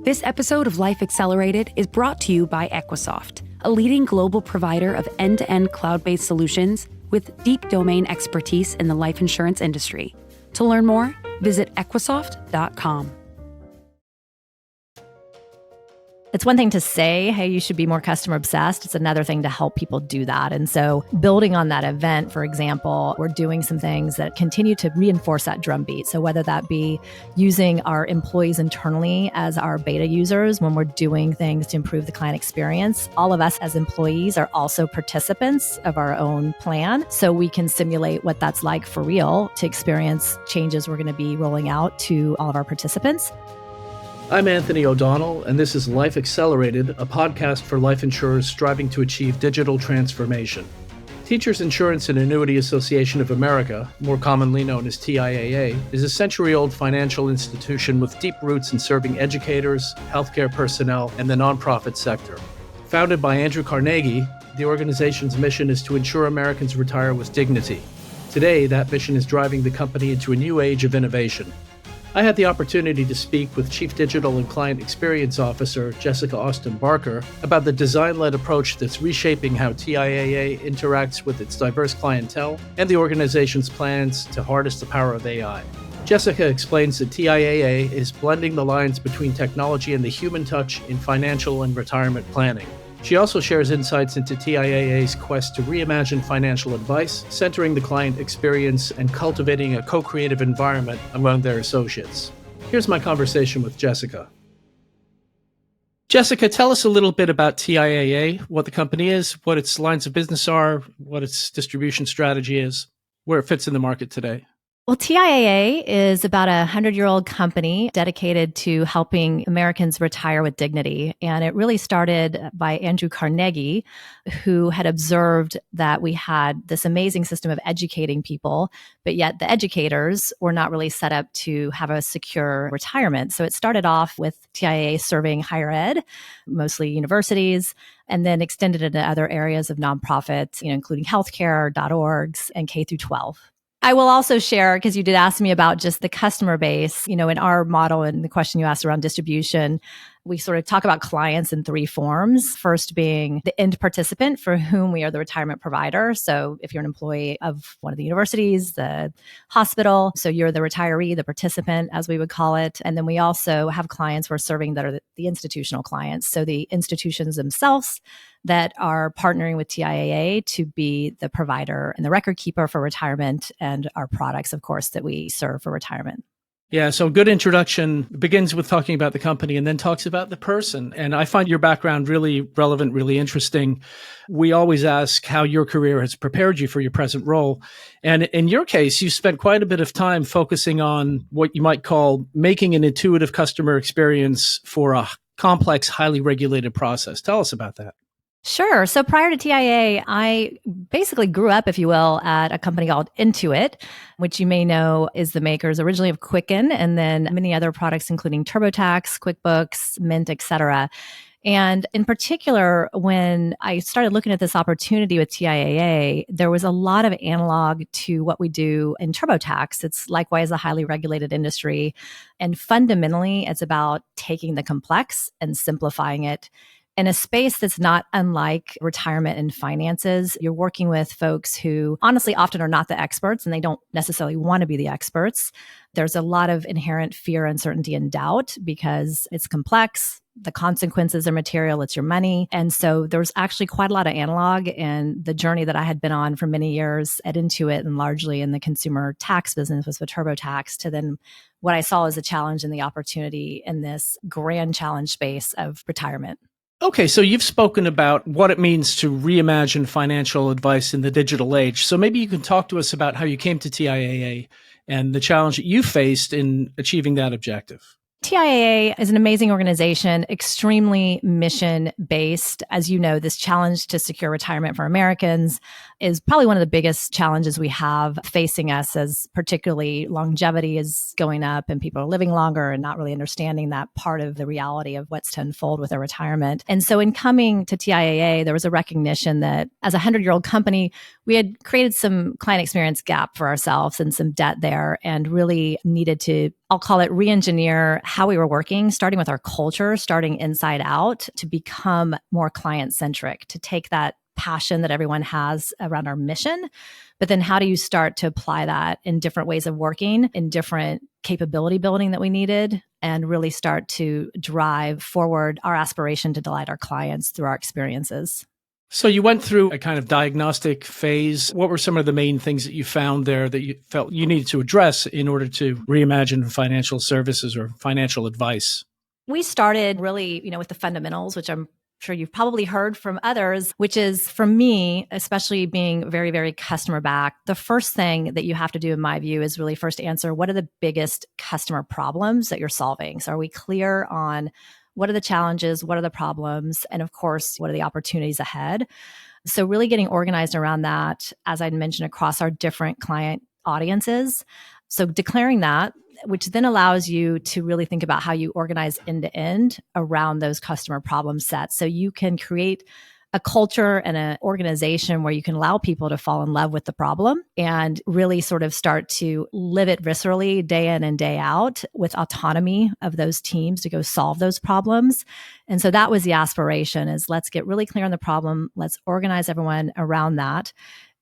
This episode of Life Accelerated is brought to you by Equisoft, a leading global provider of end-to-end cloud-based solutions with deep domain expertise in the life insurance industry. To learn more, visit equisoft.com. It's one thing to say, hey, you should be more customer obsessed. It's another thing to help people do that. And so building on that event, for example, we're doing some things that continue to reinforce that drumbeat. So whether that be using our employees internally as our beta users when we're doing things to improve the client experience, all of us as employees are also participants of our own plan. So we can simulate what that's like for real to experience changes we're going to be rolling out to all of our participants. I'm Anthony O'Donnell, and this is Life Accelerated, a podcast for life insurers striving to achieve digital transformation. Teachers Insurance and Annuity Association of America, more commonly known as TIAA, is a century-old financial institution with deep roots in serving educators, healthcare personnel, and the nonprofit sector. Founded by Andrew Carnegie, the organization's mission is to ensure Americans retire with dignity. Today, that mission is driving the company into a new age of innovation. I had the opportunity to speak with Chief Digital and Client Experience Officer Jessica Austin Barker about the design-led approach that's reshaping how TIAA interacts with its diverse clientele and the organization's plans to harness the power of AI. Jessica explains that TIAA is blending the lines between technology and the human touch in financial and retirement planning. She also shares insights into TIAA's quest to reimagine financial advice, centering the client experience and cultivating a co-creative environment among their associates. Here's my conversation with Jessica. Jessica, tell us a little bit about TIAA, what the company is, what its lines of business are, what its distribution strategy is, where it fits in the market today. Well, TIAA is about a 100-year-old company dedicated to helping Americans retire with dignity. And it really started by Andrew Carnegie, who had observed that we had this amazing system of educating people, but yet the educators were not really set up to have a secure retirement. So it started off with TIAA serving higher ed, mostly universities, and then extended into other areas of nonprofits, including healthcare, .orgs, and K through 12. I will also share, because you did ask me about just the customer base, in our model and the question you asked around distribution, we sort of talk about clients in three forms. First being the end participant for whom we are the retirement provider. So if you're an employee of one of the universities, the hospital, so you're the retiree, the participant, as we would call it. And then we also have clients we're serving that are the institutional clients. So the institutions themselves that are partnering with TIAA to be the provider and the record keeper for retirement, and our products, of course, that we serve for retirement. Yeah, so a good introduction begins with talking about the company and then talks about the person. And I find your background really relevant, really interesting. We always ask how your career has prepared you for your present role. And in your case, you spent quite a bit of time focusing on what you might call making an intuitive customer experience for a complex, highly regulated process. Tell us about that. Sure. So prior to TIAA, I basically grew up, if you will, at a company called Intuit, which you may know is the makers originally of Quicken and then many other products, including TurboTax, QuickBooks, Mint, et cetera. And in particular, when I started looking at this opportunity with TIAA, there was a lot of analog to what we do in TurboTax. It's likewise a highly regulated industry. And fundamentally, it's about taking the complex and simplifying it. In a space that's not unlike retirement and finances, you're working with folks who honestly often are not the experts and they don't necessarily want to be the experts. There's a lot of inherent fear, uncertainty, and doubt because it's complex. The consequences are material. It's your money. And so there's actually quite a lot of analog in the journey that I had been on for many years at Intuit and largely in the consumer tax business was with TurboTax to then what I saw as a challenge and the opportunity in this grand challenge space of retirement. Okay, so you've spoken about what it means to reimagine financial advice in the digital age. So maybe you can talk to us about how you came to TIAA and the challenge that you faced in achieving that objective. TIAA is an amazing organization, extremely mission-based. As you know, this challenge to secure retirement for Americans is probably one of the biggest challenges we have facing us, as particularly longevity is going up and people are living longer and not really understanding that part of the reality of what's to unfold with their retirement. And so in coming to TIAA, there was a recognition that as a 100-year-old company, we had created some client experience gap for ourselves and some debt there, and really needed to, I'll call it, re-engineer how we were working, starting with our culture, starting inside out, to become more client-centric, to take that passion that everyone has around our mission, but then how do you start to apply that in different ways of working, in different capability building that we needed, and really start to drive forward our aspiration to delight our clients through our experiences. So you went through a kind of diagnostic phase. What were some of the main things that you found there that you felt you needed to address in order to reimagine financial services or financial advice? We started really, with the fundamentals, which I'm sure you've probably heard from others, which is, for me, especially being very, very customer backed, the first thing that you have to do, in my view, is really first answer, what are the biggest customer problems that you're solving? So are we clear on what are the challenges, what are the problems, and of course, what are the opportunities ahead? So really getting organized around that, as I mentioned, across our different client audiences. So declaring that, which then allows you to really think about how you organize end to end around those customer problem sets. So you can create a culture and an organization where you can allow people to fall in love with the problem and really sort of start to live it viscerally day in and day out, with autonomy of those teams to go solve those problems. And so that was the aspiration, is let's get really clear on the problem. Let's organize everyone around that.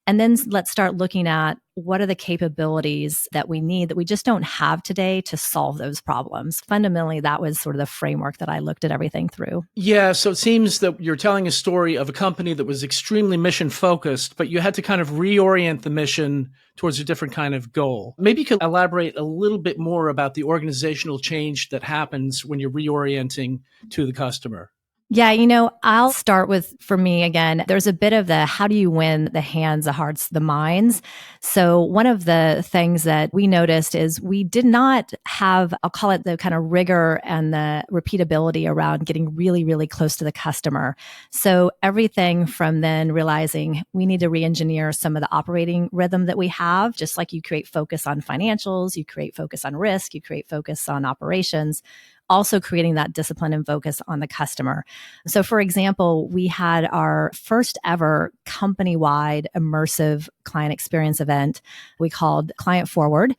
And then let's start looking at what are the capabilities that we need that we just don't have today to solve those problems. Fundamentally, that was sort of the framework that I looked at everything through. Yeah, so it seems that you're telling a story of a company that was extremely mission focused, but you had to kind of reorient the mission towards a different kind of goal. Maybe you could elaborate a little bit more about the organizational change that happens when you're reorienting to the customer. Yeah, I'll start with, for me, again, there's a bit of the how do you win the hands, the hearts, the minds. So one of the things that we noticed is we did not have, I'll call it, the kind of rigor and the repeatability around getting really, really close to the customer. So everything from then realizing we need to re-engineer some of the operating rhythm that we have, just like you create focus on financials, you create focus on risk, you create focus on operations, also creating that discipline and focus on the customer. So for example, we had our first ever company-wide immersive client experience event we called Client Forward.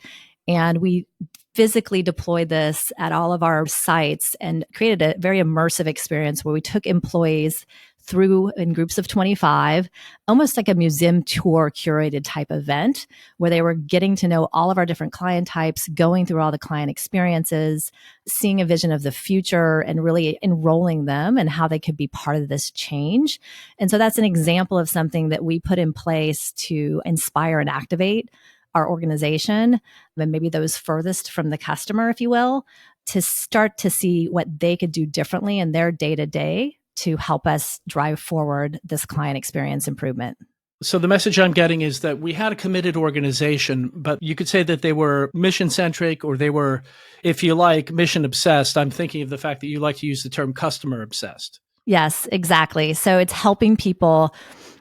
And we physically deployed this at all of our sites and created a very immersive experience where we took employees through in groups of 25, almost like a museum tour curated type event, where they were getting to know all of our different client types, going through all the client experiences, seeing a vision of the future, and really enrolling them and how they could be part of this change. And so that's an example of something that we put in place to inspire and activate our organization, and maybe those furthest from the customer, if you will, to start to see what they could do differently in their day-to-day to help us drive forward this client experience improvement. So the message I'm getting is that we had a committed organization, but you could say that they were mission-centric, or they were, if you like, mission-obsessed. I'm thinking of the fact that you like to use the term customer-obsessed. Yes, exactly. So it's helping people.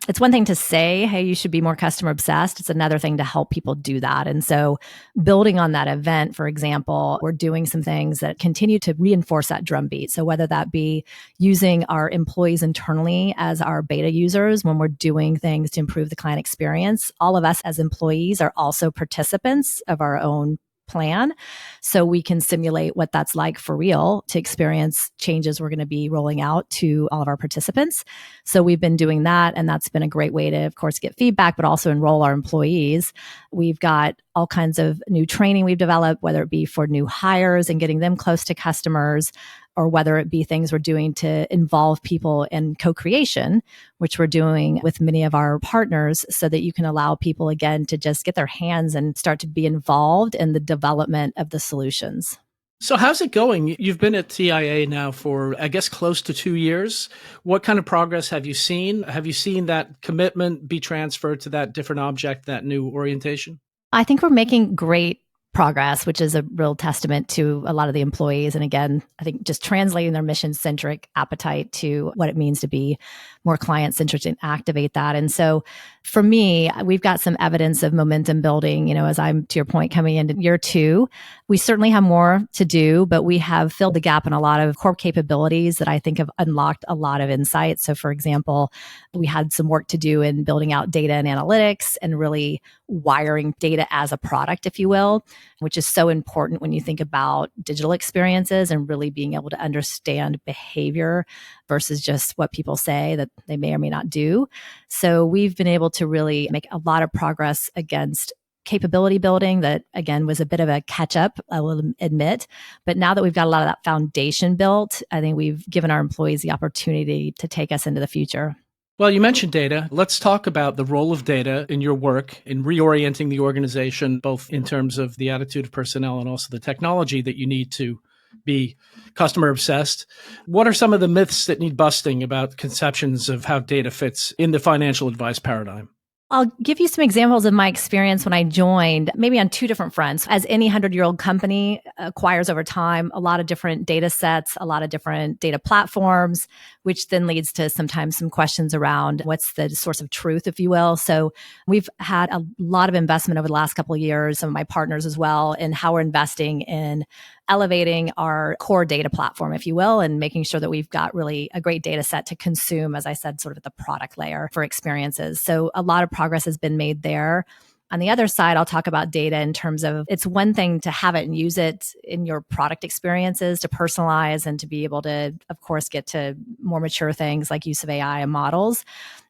It's one thing to say, hey, you should be more customer obsessed. It's another thing to help people do that. And so building on that event, for example, we're doing some things that continue to reinforce that drumbeat. So whether that be using our employees internally as our beta users when we're doing things to improve the client experience, all of us as employees are also participants of our own plan. So we can simulate what that's like for real to experience changes we're going to be rolling out to all of our participants. So we've been doing that, and that's been a great way to, of course, get feedback, but also enroll our employees. We've got all kinds of new training we've developed, whether it be for new hires and getting them close to customers, or whether it be things we're doing to involve people in co-creation, which we're doing with many of our partners, so that you can allow people, again, to just get their hands and start to be involved in the development of the solutions. So how's it going? You've been at TIAA now for, I guess, close to 2 years. What kind of progress have you seen? Have you seen that commitment be transferred to that different object, that new orientation? I think we're making great progress, which is a real testament to a lot of the employees. And again, I think just translating their mission-centric appetite to what it means to be more client-centric and activate that. And so for me, we've got some evidence of momentum building, as I'm, to your point, coming into year 2. We certainly have more to do, but we have filled the gap in a lot of core capabilities that I think have unlocked a lot of insights. So for example, we had some work to do in building out data and analytics and really wiring data as a product, if you will, which is so important when you think about digital experiences and really being able to understand behavior versus just what people say that they may or may not do. So we've been able to really make a lot of progress against capability building that, again, was a bit of a catch up, I will admit. But now that we've got a lot of that foundation built, I think we've given our employees the opportunity to take us into the future. Well, you mentioned data. Let's talk about the role of data in your work in reorienting the organization, both in terms of the attitude of personnel and also the technology that you need to be customer obsessed. What are some of the myths that need busting about conceptions of how data fits in the financial advice paradigm? I'll give you some examples of my experience when I joined, maybe on 2 different fronts. As any 100-year-old company acquires over time, a lot of different data sets, a lot of different data platforms, which then leads to sometimes some questions around what's the source of truth, if you will. So we've had a lot of investment over the last couple of years, some of my partners as well, in how we're investing in elevating our core data platform, if you will, and making sure that we've got really a great data set to consume, as I said, sort of at the product layer for experiences. So a lot of progress has been made there. On the other side, I'll talk about data in terms of it's one thing to have it and use it in your product experiences to personalize and to be able to, of course, get to more mature things like use of AI and models.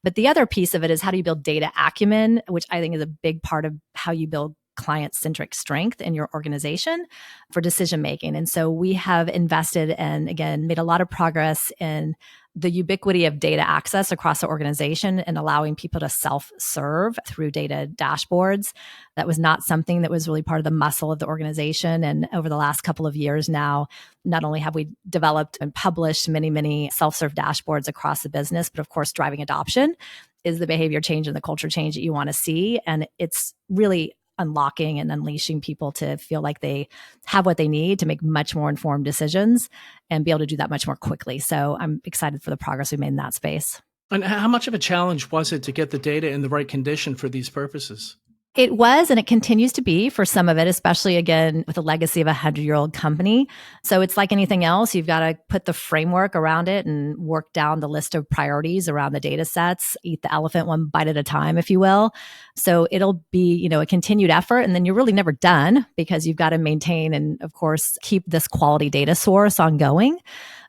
But the other piece of it is how do you build data acumen, which I think is a big part of how you build client-centric strength in your organization for decision-making. And so we have invested and, again, made a lot of progress in the ubiquity of data access across the organization and allowing people to self-serve through data dashboards. That was not something that was really part of the muscle of the organization. And over the last couple of years now, not only have we developed and published many, many self-serve dashboards across the business, but of course, driving adoption is the behavior change and the culture change that you want to see. And it's really unlocking and unleashing people to feel like they have what they need to make much more informed decisions and be able to do that much more quickly. So I'm excited for the progress we made in that space. And how much of a challenge was it to get the data in the right condition for these purposes? It was, and it continues to be for some of it, especially again, with the legacy of a 100-year-old company. So it's like anything else. You've got to put the framework around it and work down the list of priorities around the data sets, eat the elephant one bite at a time, if you will. So it'll be, a continued effort. And then you're really never done because you've got to maintain and, of course, keep this quality data source ongoing.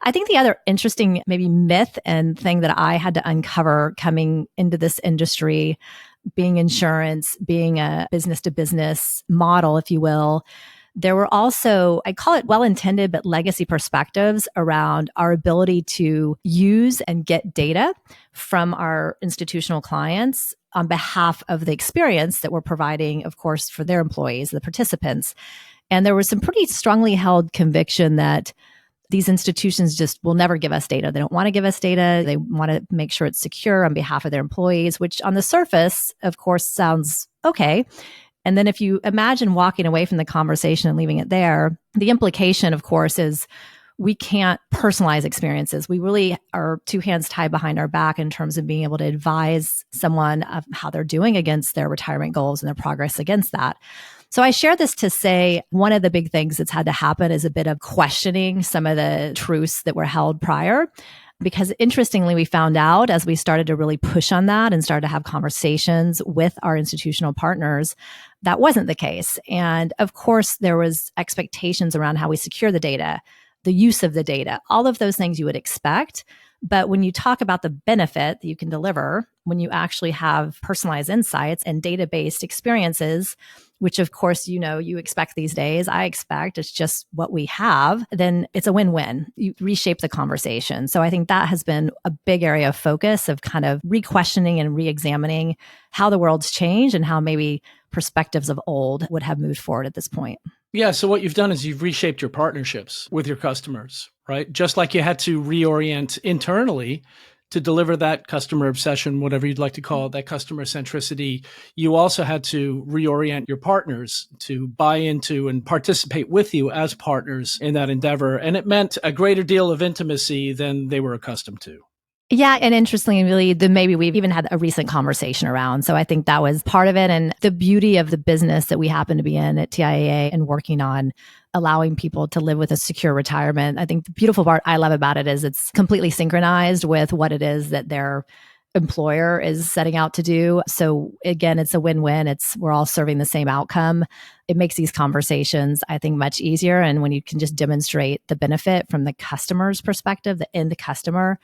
I think the other interesting maybe myth and thing that I had to uncover coming into this industry, being insurance, being a business to business model, if you will, there were also, I call it well-intended, but legacy perspectives around our ability to use and get data from our institutional clients on behalf of the experience that we're providing, of course, for their employees, the participants. And there was some pretty strongly held conviction that these institutions just will never give us data. They don't want to give us data. They want to make sure it's secure on behalf of their employees, which on the surface, of course, sounds okay. And then if you imagine walking away from the conversation and leaving it there, the implication, of course, is we can't personalize experiences. We really are 2 hands tied behind our back in terms of being able to advise someone of how they're doing against their retirement goals and their progress against that. So I share this to say one of the big things that's had to happen is a bit of questioning some of the truths that were held prior. Because interestingly, we found out as we started to really push on that and started to have conversations with our institutional partners, that wasn't the case. And of course, there was expectations around how we secure the data, the use of the data, all of those things you would expect. But when you talk about the benefit that you can deliver, when you actually have personalized insights and data-based experiences, which of course, you expect these days, I expect, it's just what we have, then it's a win-win. You reshape the conversation. So I think that has been a big area of focus of kind of re-questioning and re-examining how the world's changed and how maybe perspectives of old would have moved forward at this point. Yeah. So what you've done is you've reshaped your partnerships with your customers, right? Just like you had to reorient internally to deliver that customer obsession, whatever you'd like to call it, that customer centricity, you also had to reorient your partners to buy into and participate with you as partners in that endeavor. And it meant a greater deal of intimacy than they were accustomed to. Yeah. And interestingly, maybe we've even had a recent conversation around. So I think that was part of it. And the beauty of the business that we happen to be in at TIAA and working on allowing people to live with a secure retirement. I think the beautiful part I love about it is it's completely synchronized with what it is that their employer is setting out to do. So again, it's a win-win. We're all serving the same outcome. It makes these conversations, I think, much easier. And when you can just demonstrate the benefit from the customer's perspective, the end customer,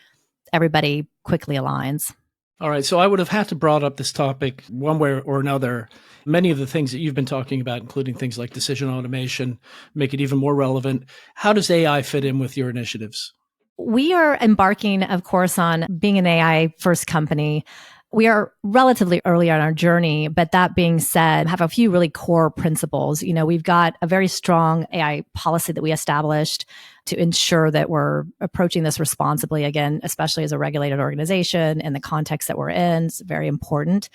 everybody quickly aligns. All right. So I would have had to brought up this topic one way or another. Many of the things that you've been talking about, including things like decision automation, make it even more relevant. How does AI fit in with your initiatives? We are embarking, of course, on being an AI first company. We are relatively early on our journey, but that being said, have a few really core principles. We've got a very strong AI policy that we established to ensure that we're approaching this responsibly, again, especially as a regulated organization in the context that we're in. It's very important.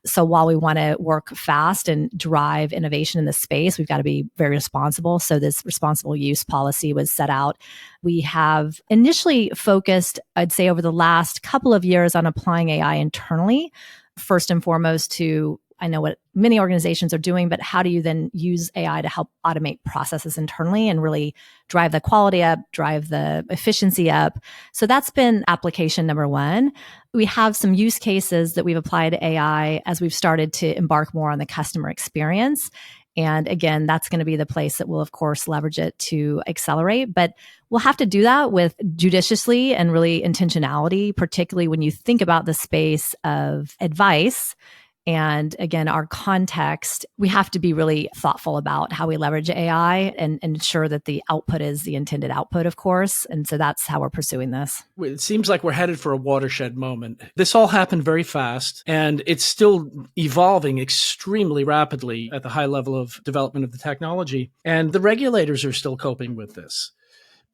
So while we want to work fast and drive innovation in this space, we've got to be very responsible. So this responsible use policy was set out. We have initially focused, I'd say, over the last couple of years on applying AI internally, first and foremost to, I know what many organizations are doing, but how do you then use AI to help automate processes internally and really drive the quality up, drive the efficiency up? So that's been application number one. We have some use cases that we've applied to AI as we've started to embark more on the customer experience. And again, that's going to be the place that we'll, of course, leverage it to accelerate. But we'll have to do that with judiciously and really intentionality, particularly when you think about the space of advice. And again, our context, we have to be really thoughtful about how we leverage AI and ensure that the output is the intended output, of course. And so that's how we're pursuing this. It seems like we're headed for a watershed moment. This all happened very fast, and it's still evolving extremely rapidly at the high level of development of the technology. And the regulators are still coping with this.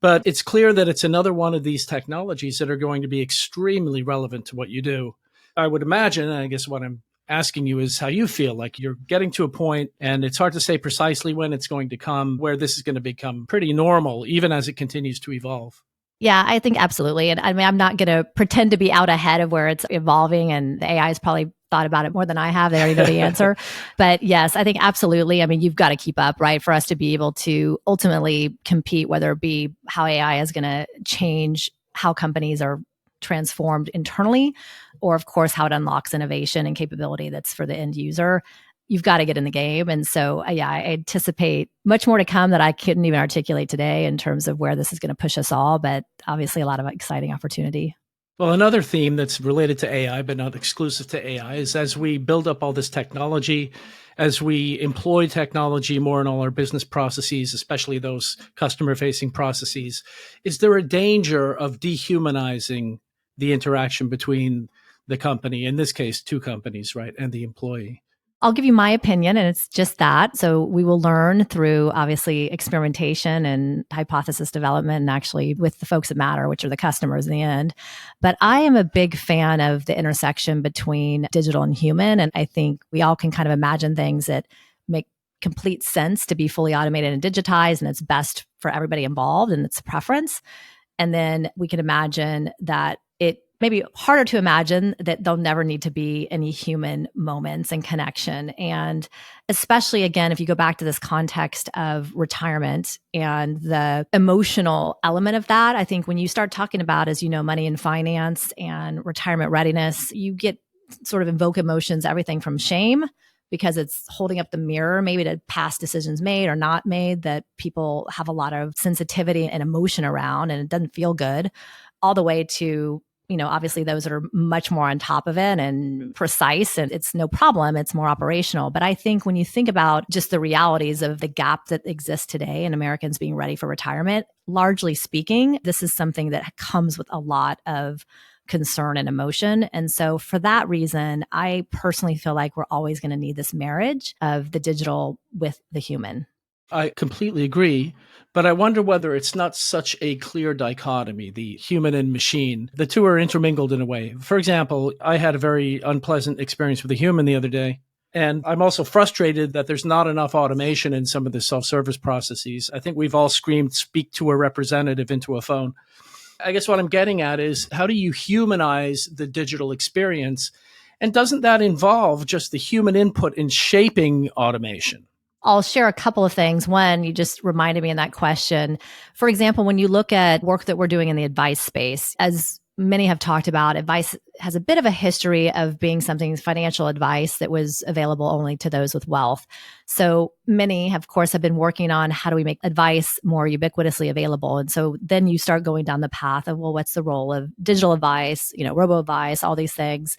But it's clear that it's another one of these technologies that are going to be extremely relevant to what you do. I would imagine, and I guess what I'm asking you is how you feel like you're getting to a point, and it's hard to say precisely when it's going to come, where this is going to become pretty normal, even as it continues to evolve. Yeah, I think absolutely. And I mean, I'm not going to pretend to be out ahead of where it's evolving, and the AI has probably thought about it more than I have. They already know the answer. But yes, I think absolutely. I mean, you've got to keep up, right? For us to be able to ultimately compete, whether it be how AI is going to change how companies are transformed internally, or of course, how it unlocks innovation and capability that's for the end user. You've got to get in the game. And so, yeah, I anticipate much more to come that I couldn't even articulate today in terms of where this is going to push us all, but obviously a lot of exciting opportunity. Well, another theme that's related to AI, but not exclusive to AI, is as we build up all this technology, as we employ technology more in all our business processes, especially those customer-facing processes, is there a danger of dehumanizing the interaction between the company, in this case, two companies, right, and the employee? I'll give you my opinion, and it's just that. So we will learn through obviously experimentation and hypothesis development, and actually with the folks that matter, which are the customers in the end. But I am a big fan of the intersection between digital and human. And I think we all can kind of imagine things that make complete sense to be fully automated and digitized, and it's best for everybody involved, and it's a preference. And then we can imagine that it maybe harder to imagine that there'll never need to be any human moments and connection. And especially, again, if you go back to this context of retirement and the emotional element of that, I think when you start talking about, as you know, money and finance and retirement readiness, you get sort of invoke emotions, everything from shame, because it's holding up the mirror maybe to past decisions made or not made that people have a lot of sensitivity and emotion around, and it doesn't feel good, all the way to, you know, obviously those that are much more on top of it and precise, and it's no problem. It's more operational. But I think when you think about just the realities of the gap that exists today in Americans being ready for retirement, largely speaking, this is something that comes with a lot of concern and emotion. And so for that reason, I personally feel like we're always going to need this marriage of the digital with the human. I completely agree. But I wonder whether it's not such a clear dichotomy, the human and machine. The two are intermingled in a way. For example, I had a very unpleasant experience with a human the other day. And I'm also frustrated that there's not enough automation in some of the self-service processes. I think we've all screamed, speak to a representative into a phone. I guess what I'm getting at is, how do you humanize the digital experience? And doesn't that involve just the human input in shaping automation? I'll share a couple of things. One, you just reminded me in that question. For example, when you look at work that we're doing in the advice space, as many have talked about, advice has a bit of a history of being something financial advice that was available only to those with wealth. So many, of course, have been working on how do we make advice more ubiquitously available. And so then you start going down the path of, well, what's the role of digital advice, robo-advice, all these things.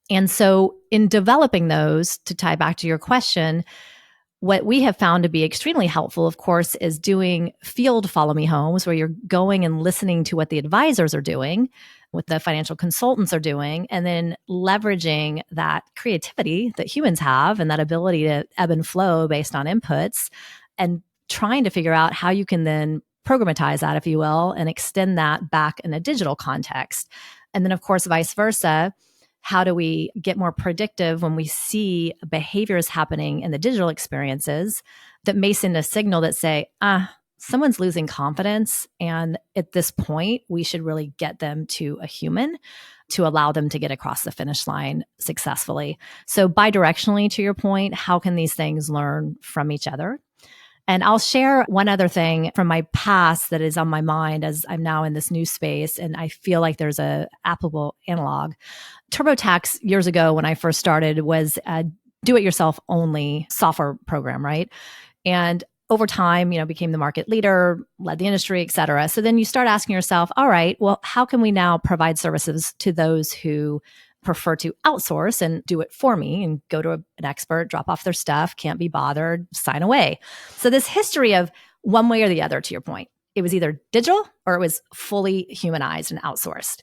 And so in developing those, to tie back to your question, what we have found to be extremely helpful, of course, is doing field follow me homes where you're going and listening to what the advisors are doing, what the financial consultants are doing, and then leveraging that creativity that humans have and that ability to ebb and flow based on inputs, and trying to figure out how you can then programatize that, if you will, and extend that back in a digital context. And then, of course, vice versa. How do we get more predictive when we see behaviors happening in the digital experiences that may send a signal that say, someone's losing confidence. And at this point, we should really get them to a human to allow them to get across the finish line successfully. So bidirectionally, to your point, how can these things learn from each other? And I'll share one other thing from my past that is on my mind as I'm now in this new space, and I feel like there's a applicable analog. TurboTax years ago when I first started was a do-it-yourself only software program, right? And over time, became the market leader, led the industry, et cetera. So then you start asking yourself, all right, well, how can we now provide services to those who prefer to outsource and do it for me and go to an expert, drop off their stuff, can't be bothered, sign away. So this history of one way or the other, to your point, it was either digital or it was fully humanized and outsourced.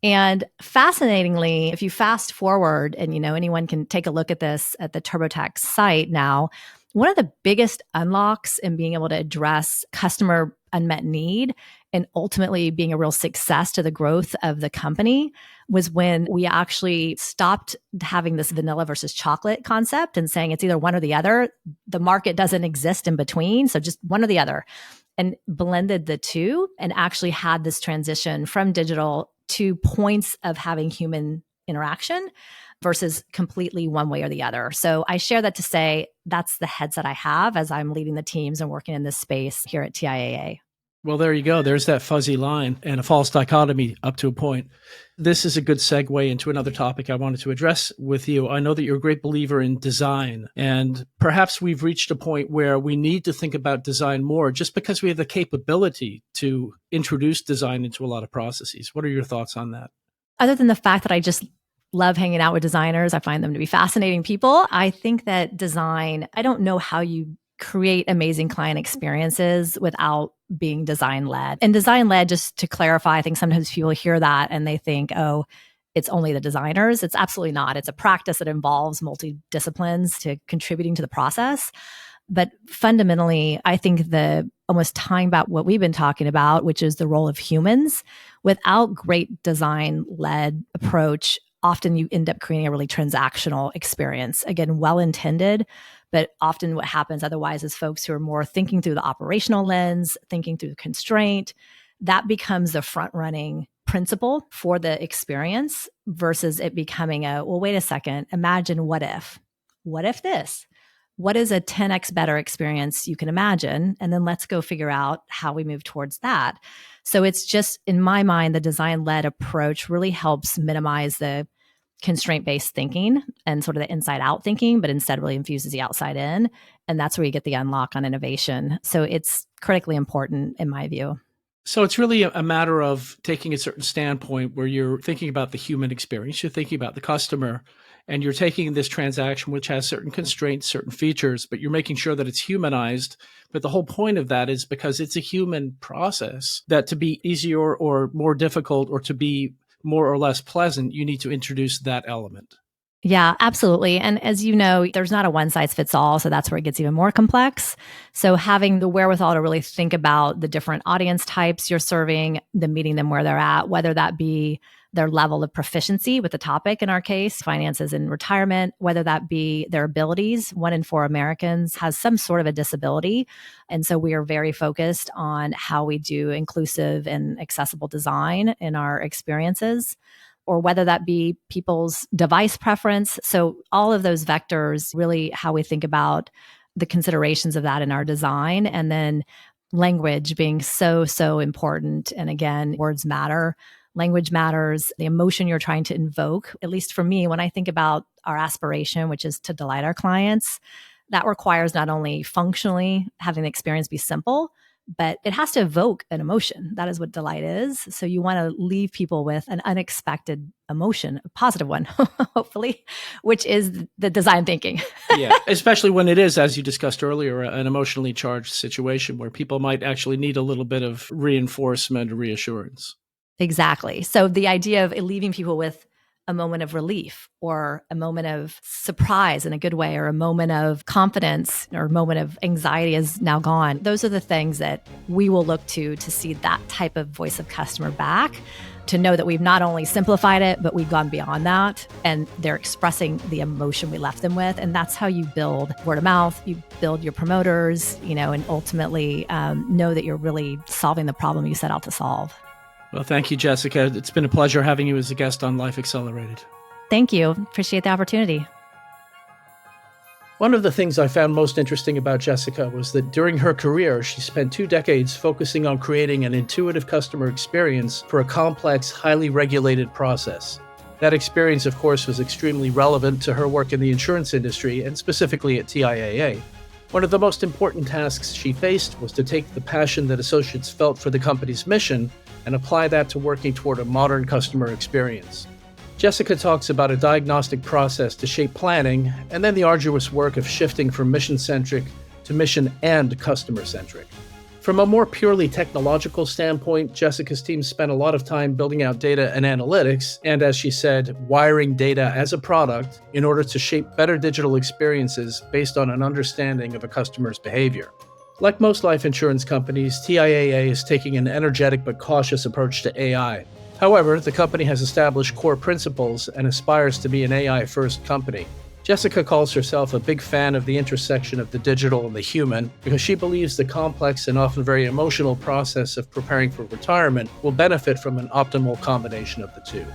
And fascinatingly, if you fast forward and, anyone can take a look at this at the TurboTax site now, one of the biggest unlocks in being able to address customer unmet need and ultimately being a real success to the growth of the company was when we actually stopped having this vanilla versus chocolate concept and saying it's either one or the other. The market doesn't exist in between, so just one or the other, and blended the two and actually had this transition from digital to points of having human interaction versus completely one way or the other. So I share that to say that's the headset I have as I'm leading the teams and working in this space here at TIAA. Well, there you go. There's that fuzzy line and a false dichotomy up to a point. This is a good segue into another topic I wanted to address with you. I know that you're a great believer in design, and perhaps we've reached a point where we need to think about design more just because we have the capability to introduce design into a lot of processes. What are your thoughts on that? Other than the fact that I just love hanging out with designers, I find them to be fascinating people. I think that design, I don't know how you create amazing client experiences without being design-led. And design-led, just to clarify, I think sometimes people hear that and they think, oh, it's only the designers. It's absolutely not. It's a practice that involves multidisciplines to contributing to the process. But fundamentally, I think the almost tying about what we've been talking about, which is the role of humans, without great design-led approach, often you end up creating a really transactional experience. Again, well-intended, but often what happens otherwise is folks who are more thinking through the operational lens, thinking through the constraint, that becomes the front-running principle for the experience versus it becoming well, wait a second, imagine what if? What if this? What is a 10x better experience you can imagine? And then let's go figure out how we move towards that. So it's just, in my mind, the design-led approach really helps minimize the constraint-based thinking and sort of the inside-out thinking, but instead really infuses the outside in. And that's where you get the unlock on innovation. So it's critically important in my view. So it's really a matter of taking a certain standpoint where you're thinking about the human experience, you're thinking about the customer, and you're taking this transaction, which has certain constraints, certain features, but you're making sure that it's humanized. But the whole point of that is because it's a human process, that to be easier or more difficult or to be more or less pleasant, you need to introduce that element. Yeah, absolutely. And as you know, there's not a one size fits all. So that's where it gets even more complex. So having the wherewithal to really think about the different audience types you're serving, the meeting them where they're at, whether that be their level of proficiency with the topic, in our case, finances and retirement, whether that be their abilities. 1 in 4 Americans has some sort of a disability. And so we are very focused on how we do inclusive and accessible design in our experiences, or whether that be people's device preference. So all of those vectors, really how we think about the considerations of that in our design. And then language being so important. And again, words matter. Language matters. The emotion you're trying to invoke, at least for me, when I think about our aspiration, which is to delight our clients, that requires not only functionally having the experience be simple, but it has to evoke an emotion. That is what delight is. So you want to leave people with an unexpected emotion, a positive one, hopefully, which is the design thinking. Yeah, especially when it is, as you discussed earlier, an emotionally charged situation where people might actually need a little bit of reinforcement or reassurance. Exactly. So the idea of leaving people with a moment of relief or a moment of surprise in a good way, or a moment of confidence or a moment of anxiety is now gone. Those are the things that we will look to see that type of voice of customer back, to know that we've not only simplified it, but we've gone beyond that and they're expressing the emotion we left them with. And that's how you build word of mouth, you build your promoters, and ultimately know that you're really solving the problem you set out to solve. Well, thank you, Jessica. It's been a pleasure having you as a guest on Life Accelerated. Thank you. Appreciate the opportunity. One of the things I found most interesting about Jessica was that during her career, she spent 2 decades focusing on creating an intuitive customer experience for a complex, highly regulated process. That experience, of course, was extremely relevant to her work in the insurance industry, and specifically at TIAA. One of the most important tasks she faced was to take the passion that associates felt for the company's mission and apply that to working toward a modern customer experience. Jessica talks about a diagnostic process to shape planning, and then the arduous work of shifting from mission-centric to mission and customer-centric. From a more purely technological standpoint, Jessica's team spent a lot of time building out data and analytics, and as she said, wiring data as a product in order to shape better digital experiences based on an understanding of a customer's behavior. Like most life insurance companies, TIAA is taking an energetic but cautious approach to AI. However, the company has established core principles and aspires to be an AI-first company. Jessica calls herself a big fan of the intersection of the digital and the human because she believes the complex and often very emotional process of preparing for retirement will benefit from an optimal combination of the two.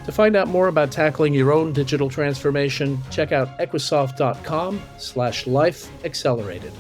To find out more about tackling your own digital transformation, check out equisoft.com/lifeaccelerated.